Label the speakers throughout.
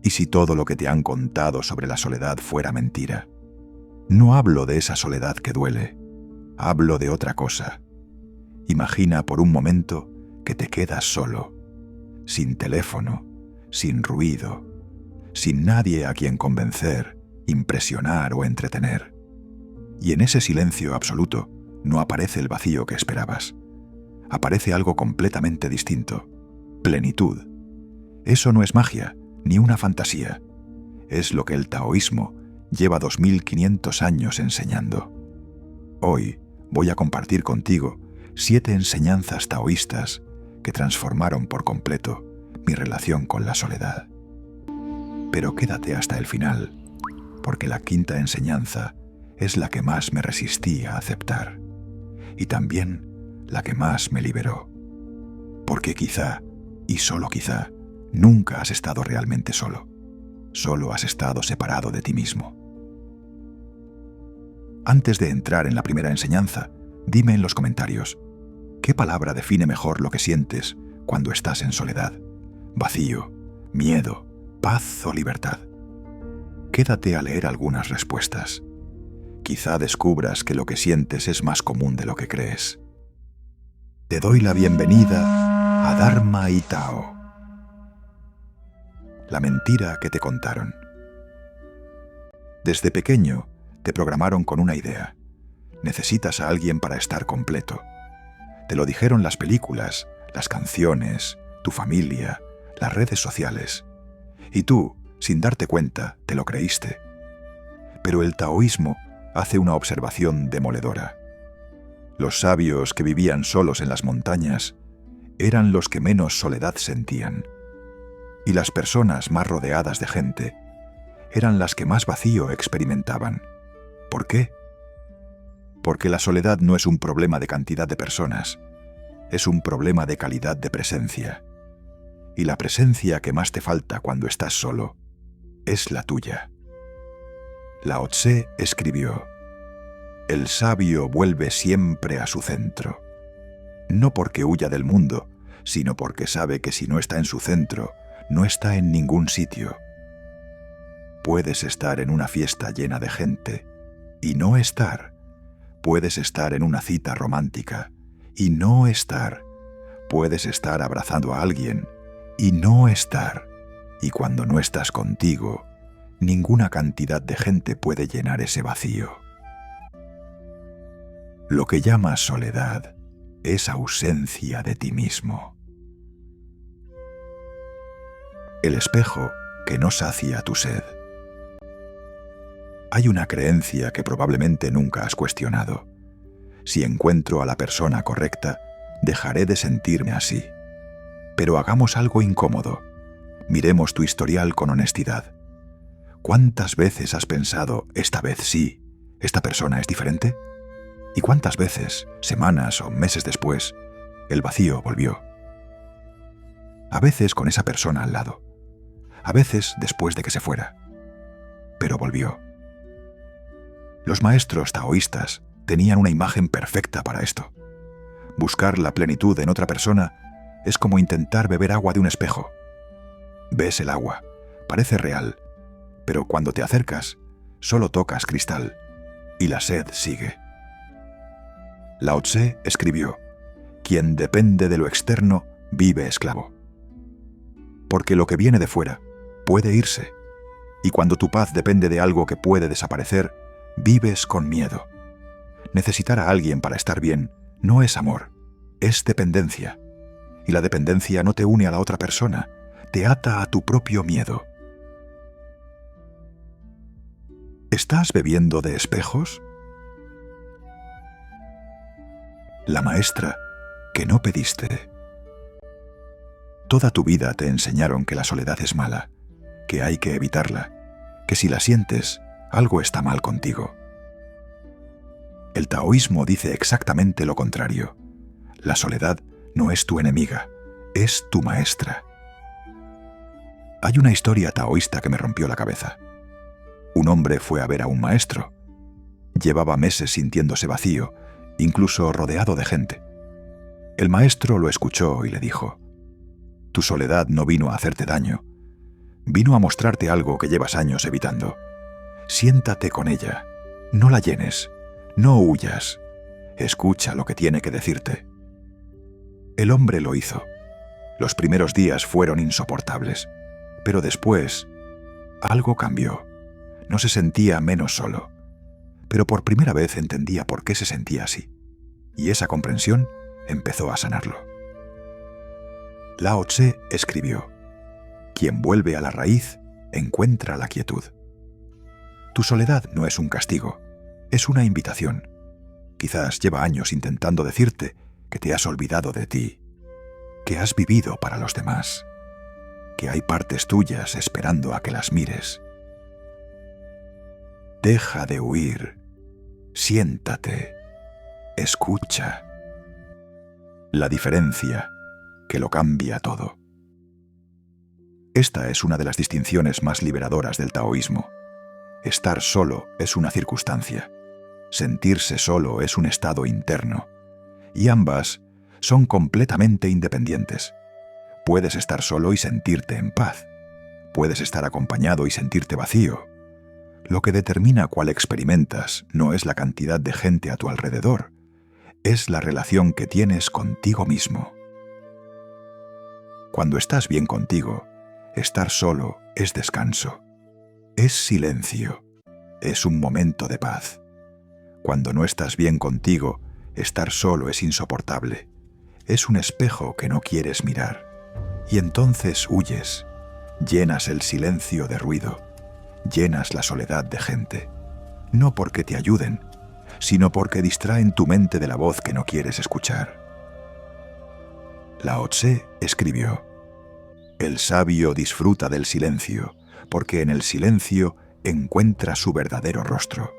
Speaker 1: ¿Y si todo lo que te han contado sobre la soledad fuera mentira? No hablo de esa soledad que duele, hablo de otra cosa. Imagina por un momento que te quedas solo, sin teléfono, sin ruido, sin nadie a quien convencer, impresionar o entretener. Y en ese silencio absoluto no aparece el vacío que esperabas. Aparece algo completamente distinto, plenitud. Eso no es magia, ni una fantasía. Es lo que el taoísmo lleva 2500 años enseñando. Hoy voy a compartir contigo 7 enseñanzas taoístas que transformaron por completo mi relación con la soledad. Pero quédate hasta el final, porque la 5ª enseñanza es la que más me resistí a aceptar, y también la que más me liberó. Porque quizá, y solo quizá, nunca has estado realmente solo. Solo has estado separado de ti mismo. Antes de entrar en la primera enseñanza, dime en los comentarios, ¿qué palabra define mejor lo que sientes cuando estás en soledad? ¿Vacío, miedo, paz o libertad? Quédate a leer algunas respuestas. Quizá descubras que lo que sientes es más común de lo que crees. Te doy la bienvenida a Dharma y Tao. La mentira que te contaron. Desde pequeño te programaron con una idea. Necesitas a alguien para estar completo. Te lo dijeron las películas, las canciones, tu familia, las redes sociales. Y tú, sin darte cuenta, te lo creíste. Pero el taoísmo hace una observación demoledora. Los sabios que vivían solos en las montañas eran los que menos soledad sentían. Y las personas más rodeadas de gente eran las que más vacío experimentaban. ¿Por qué? Porque la soledad no es un problema de cantidad de personas, es un problema de calidad de presencia. Y la presencia que más te falta cuando estás solo es la tuya. Lao Tse escribió: el sabio vuelve siempre a su centro, no porque huya del mundo, sino porque sabe que si no está en su centro, no está en ningún sitio. Puedes estar en una fiesta llena de gente y no estar. Puedes estar en una cita romántica y no estar. Puedes estar abrazando a alguien y no estar. Y cuando no estás contigo, ninguna cantidad de gente puede llenar ese vacío. Lo que llamas soledad es ausencia de ti mismo. El espejo que no sacia tu sed. Hay una creencia que probablemente nunca has cuestionado. Si encuentro a la persona correcta, dejaré de sentirme así. Pero hagamos algo incómodo. Miremos tu historial con honestidad. ¿Cuántas veces has pensado, esta vez sí, esta persona es diferente? ¿Y cuántas veces, semanas o meses después, el vacío volvió? A veces con esa persona al lado. A veces después de que se fuera. Pero volvió. Los maestros taoístas tenían una imagen perfecta para esto. Buscar la plenitud en otra persona es como intentar beber agua de un espejo. Ves el agua, parece real, pero cuando te acercas, solo tocas cristal y la sed sigue. Lao Tse escribió: quien depende de lo externo vive esclavo. Porque lo que viene de fuera puede irse, y cuando tu paz depende de algo que puede desaparecer, vives con miedo. Necesitar a alguien para estar bien no es amor, es dependencia. Y la dependencia no te une a la otra persona, te ata a tu propio miedo. ¿Estás bebiendo de espejos? La maestra que no pediste. Toda tu vida te enseñaron que la soledad es mala, que hay que evitarla, que si la sientes, algo está mal contigo. El taoísmo dice exactamente lo contrario. La soledad no es tu enemiga, es tu maestra. Hay una historia taoísta que me rompió la cabeza. Un hombre fue a ver a un maestro. Llevaba meses sintiéndose vacío, incluso rodeado de gente. El maestro lo escuchó y le dijo: tu soledad no vino a hacerte daño, Vino a mostrarte algo que llevas años evitando. Siéntate con ella. No la llenes. No huyas. Escucha lo que tiene que decirte. El hombre lo hizo. Los primeros días fueron insoportables, pero después algo cambió. No se sentía menos solo, pero por primera vez entendía por qué se sentía así, y esa comprensión empezó a sanarlo. Lao Tse escribió: quien vuelve a la raíz encuentra la quietud. Tu soledad no es un castigo, es una invitación. Quizás lleva años intentando decirte que te has olvidado de ti, que has vivido para los demás, que hay partes tuyas esperando a que las mires. Deja de huir, siéntate, escucha. La diferencia que lo cambia todo. Esta es una de las distinciones más liberadoras del taoísmo. Estar solo es una circunstancia, sentirse solo es un estado interno, y ambas son completamente independientes. Puedes estar solo y sentirte en paz. Puedes estar acompañado y sentirte vacío. Lo que determina cuál experimentas no es la cantidad de gente a tu alrededor, es la relación que tienes contigo mismo. Cuando estás bien contigo, estar solo es descanso, es silencio, es un momento de paz. Cuando no estás bien contigo, estar solo es insoportable, es un espejo que no quieres mirar, y entonces huyes, llenas el silencio de ruido, llenas la soledad de gente, no porque te ayuden, sino porque distraen tu mente de la voz que no quieres escuchar. Lao Tse escribió: el sabio disfruta del silencio, porque en el silencio encuentra su verdadero rostro.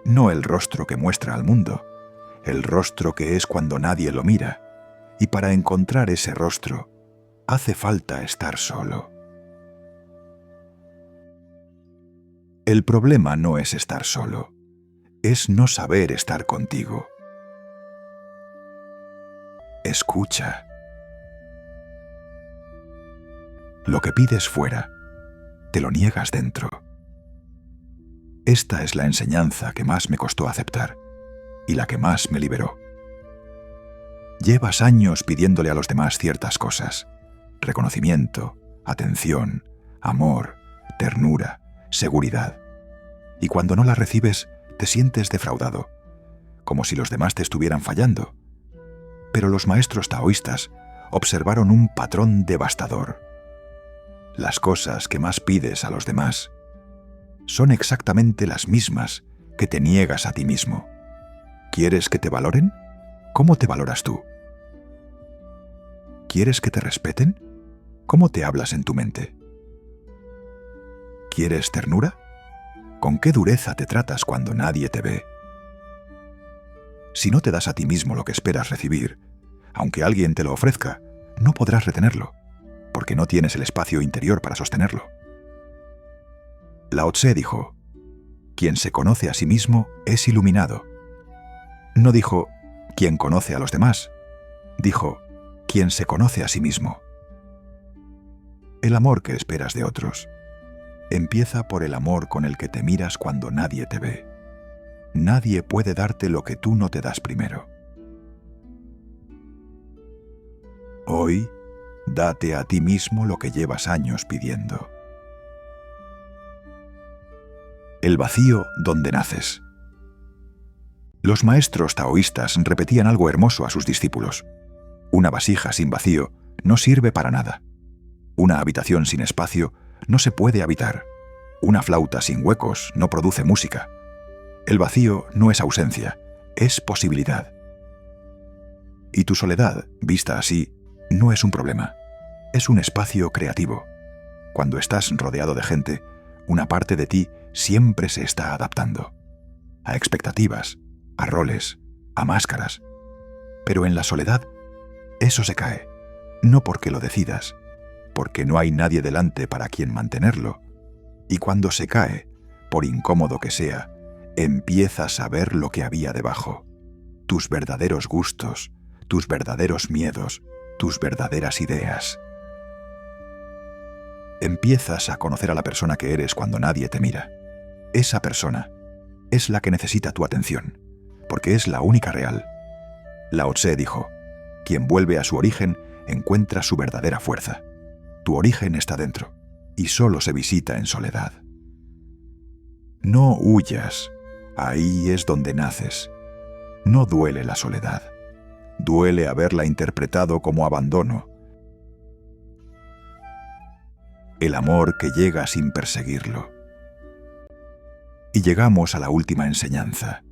Speaker 1: No el rostro que muestra al mundo, el rostro que es cuando nadie lo mira, y para encontrar ese rostro, hace falta estar solo. El problema no es estar solo, es no saber estar contigo. Escucha. Lo que pides fuera, te lo niegas dentro. Esta es la enseñanza que más me costó aceptar y la que más me liberó. Llevas años pidiéndole a los demás ciertas cosas: reconocimiento, atención, amor, ternura, seguridad. Y cuando no las recibes, te sientes defraudado, como si los demás te estuvieran fallando. Pero los maestros taoístas observaron un patrón devastador. Las cosas que más pides a los demás son exactamente las mismas que te niegas a ti mismo. ¿Quieres que te valoren? ¿Cómo te valoras tú? ¿Quieres que te respeten? ¿Cómo te hablas en tu mente? ¿Quieres ternura? ¿Con qué dureza te tratas cuando nadie te ve? Si no te das a ti mismo lo que esperas recibir, aunque alguien te lo ofrezca, no podrás retenerlo, porque no tienes el espacio interior para sostenerlo. Lao Tse dijo: quien se conoce a sí mismo es iluminado. No dijo: quien conoce a los demás. Dijo: quien se conoce a sí mismo. El amor que esperas de otros empieza por el amor con el que te miras cuando nadie te ve. Nadie puede darte lo que tú no te das primero. Hoy, date a ti mismo lo que llevas años pidiendo. El vacío donde naces. Los maestros taoístas repetían algo hermoso a sus discípulos: una vasija sin vacío no sirve para nada. Una habitación sin espacio no se puede habitar. Una flauta sin huecos no produce música. El vacío no es ausencia, es posibilidad. Y tu soledad, vista así, no es un problema, es un espacio creativo. Cuando estás rodeado de gente, una parte de ti siempre se está adaptando. A expectativas, a roles, a máscaras. Pero en la soledad, eso se cae, no porque lo decidas, porque no hay nadie delante para quien mantenerlo. Y cuando se cae, por incómodo que sea, empiezas a ver lo que había debajo: tus verdaderos gustos, tus verdaderos miedos, tus verdaderas ideas. Empiezas a conocer a la persona que eres cuando nadie te mira. Esa persona es la que necesita tu atención, porque es la única real. Lao Tse dijo: quien vuelve a su origen encuentra su verdadera fuerza. Tu origen está dentro, y solo se visita en soledad. No huyas, ahí es donde naces. No duele la soledad. Duele haberla interpretado como abandono. El amor que llega sin perseguirlo. Y llegamos a la última enseñanza,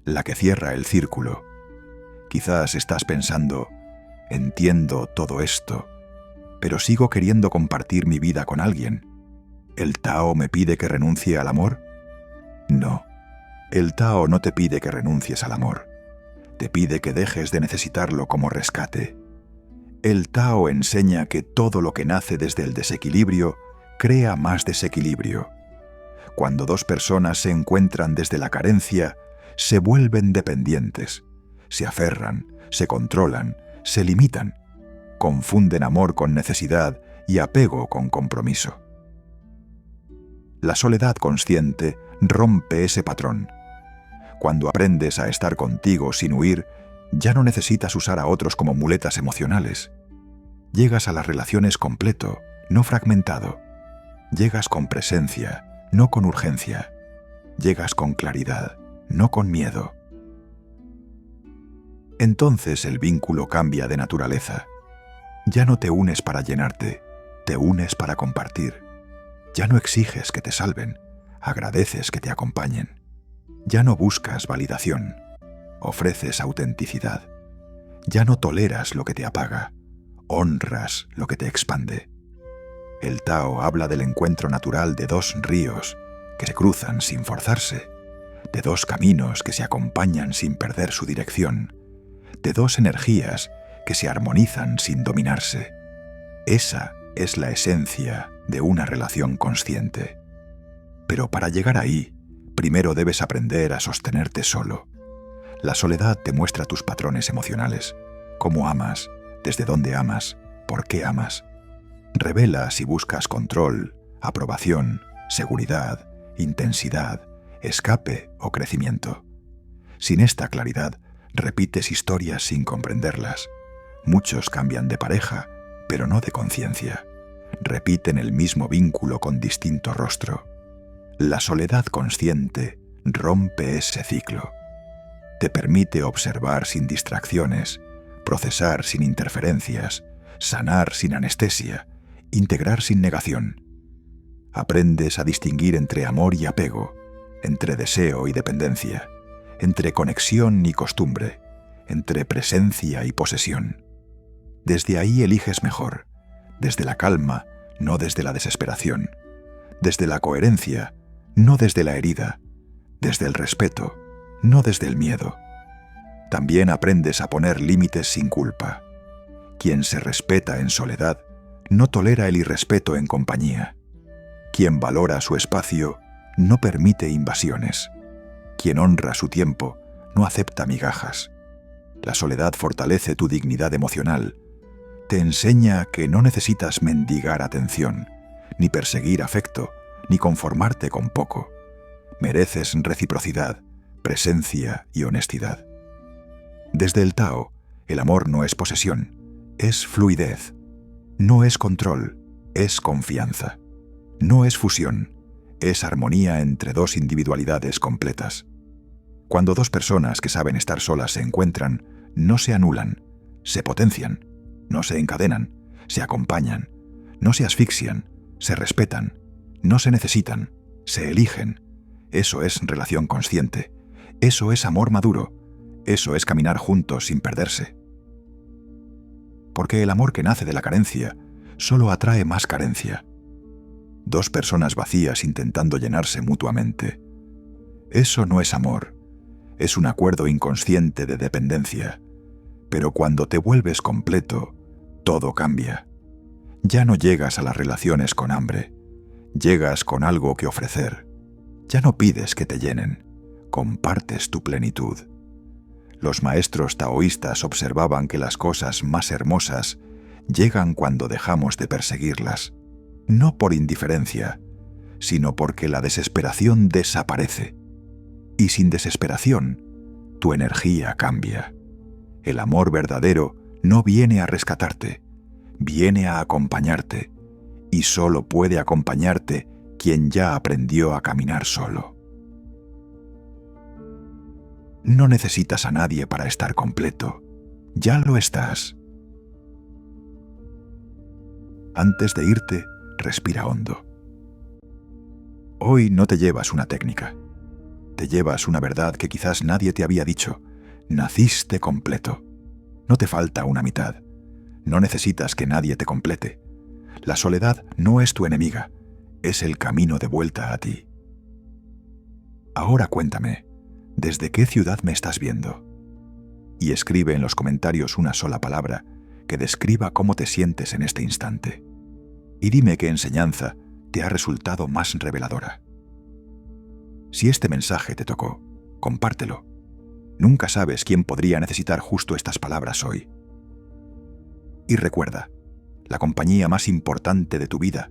Speaker 1: la que cierra el círculo. Quizás estás pensando: entiendo todo esto, pero sigo queriendo compartir mi vida con alguien. ¿El Tao me pide que renuncie al amor? No, el Tao no te pide que renuncies al amor. Te pide que dejes de necesitarlo como rescate. El Tao enseña que todo lo que nace desde el desequilibrio crea más desequilibrio. Cuando dos personas se encuentran desde la carencia, se vuelven dependientes, se aferran, se controlan, se limitan, confunden amor con necesidad y apego con compromiso. La soledad consciente rompe ese patrón. Cuando aprendes a estar contigo sin huir, ya no necesitas usar a otros como muletas emocionales. Llegas a las relaciones completo, no fragmentado. Llegas con presencia, no con urgencia. Llegas con claridad, no con miedo. Entonces el vínculo cambia de naturaleza. Ya no te unes para llenarte, te unes para compartir. Ya no exiges que te salven, agradeces que te acompañen. Ya no buscas validación, ofreces autenticidad. Ya no toleras lo que te apaga, honras lo que te expande. El Tao habla del encuentro natural de dos ríos que se cruzan sin forzarse, de dos caminos que se acompañan sin perder su dirección, de dos energías que se armonizan sin dominarse. Esa es la esencia de una relación consciente. Pero para llegar ahí, primero debes aprender a sostenerte solo. La soledad te muestra tus patrones emocionales, cómo amas, desde dónde amas, por qué amas. Revela si buscas control, aprobación, seguridad, intensidad, escape o crecimiento. Sin esta claridad, repites historias sin comprenderlas. Muchos cambian de pareja, pero no de conciencia. Repiten el mismo vínculo con distinto rostro. La soledad consciente rompe ese ciclo. Te permite observar sin distracciones, procesar sin interferencias, sanar sin anestesia, integrar sin negación. Aprendes a distinguir entre amor y apego, entre deseo y dependencia, entre conexión y costumbre, entre presencia y posesión. Desde ahí eliges mejor, desde la calma, no desde la desesperación, desde la coherencia, no desde la herida, desde el respeto, no desde el miedo. También aprendes a poner límites sin culpa. Quien se respeta en soledad no tolera el irrespeto en compañía. Quien valora su espacio no permite invasiones. Quien honra su tiempo no acepta migajas. La soledad fortalece tu dignidad emocional. Te enseña que no necesitas mendigar atención, ni perseguir afecto, ni conformarte con poco. Mereces reciprocidad, presencia y honestidad. Desde el Tao, el amor no es posesión, es fluidez. No es control, es confianza. No es fusión, es armonía entre dos individualidades completas. Cuando dos personas que saben estar solas se encuentran, no se anulan, se potencian, no se encadenan, se acompañan, no se asfixian, se respetan, no se necesitan, se eligen. Eso es relación consciente, eso es amor maduro, eso es caminar juntos sin perderse. Porque el amor que nace de la carencia solo atrae más carencia. Dos personas vacías intentando llenarse mutuamente. Eso no es amor, es un acuerdo inconsciente de dependencia. Pero cuando te vuelves completo, todo cambia. Ya no llegas a las relaciones con hambre, llegas con algo que ofrecer. Ya no pides que te llenen, compartes tu plenitud. Los maestros taoístas observaban que las cosas más hermosas llegan cuando dejamos de perseguirlas. no por indiferencia, sino porque la desesperación desaparece. Y sin desesperación, tu energía cambia. El amor verdadero no viene a rescatarte, viene a acompañarte, y solo puede acompañarte quien ya aprendió a caminar solo. No necesitas a nadie para estar completo, ya lo estás. Antes de irte, respira hondo. Hoy no te llevas una técnica, te llevas una verdad que quizás nadie te había dicho. Naciste completo. No te falta una mitad. No necesitas que nadie te complete. La soledad no es tu enemiga, es el camino de vuelta a ti. Ahora cuéntame, ¿desde qué ciudad me estás viendo? Y escribe en los comentarios una sola palabra que describa cómo te sientes en este instante. Y dime qué enseñanza te ha resultado más reveladora. Si este mensaje te tocó, compártelo. Nunca sabes quién podría necesitar justo estas palabras hoy. Y recuerda, la compañía más importante de tu vida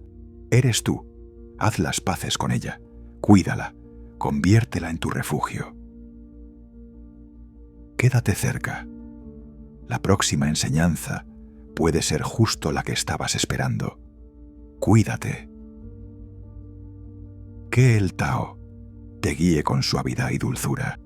Speaker 1: eres tú. Haz las paces con ella, cuídala, conviértela en tu refugio. Quédate cerca. La próxima enseñanza puede ser justo la que estabas esperando. Cuídate. Que el Tao te guíe con suavidad y dulzura.